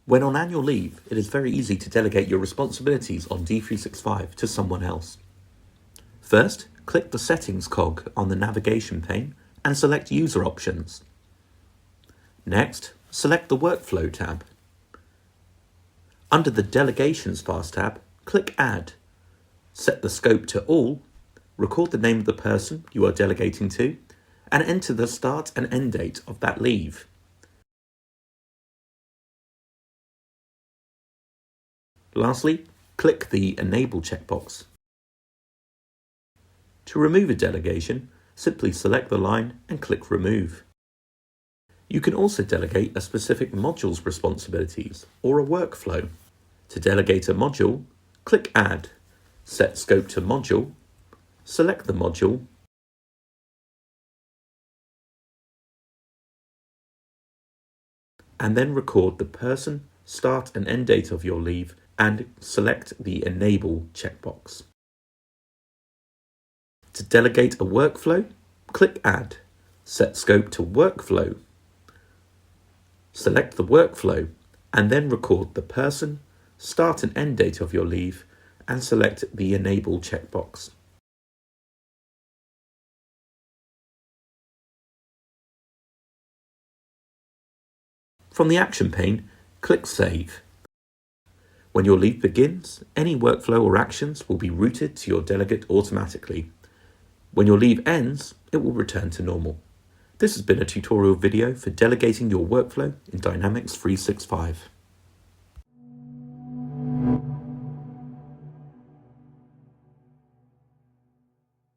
When on annual leave, it is very easy to delegate your responsibilities on D365 to someone else. First, click the Settings cog on the navigation pane and select User Options. Next, select the Workflow tab. Under the Delegations Fast tab, click Add. Set the scope to All, record the name of the person you are delegating to, and enter the start and end date of that leave. Lastly, click the Enable checkbox. To remove a delegation, simply select the line and click Remove. You can also delegate a specific module's responsibilities or a workflow. To delegate a module, click Add, set scope to Module, select the module, and then record the person, start and end date of your leave and select the Enable checkbox. To delegate a workflow, click Add, set scope to Workflow, select the workflow, and then record the person, start and end date of your leave and select the Enable checkbox. From the Action pane, click Save. When your leave begins, any workflow or actions will be routed to your delegate automatically. When your leave ends, it will return to normal. This has been a tutorial video for delegating your workflow in Dynamics 365.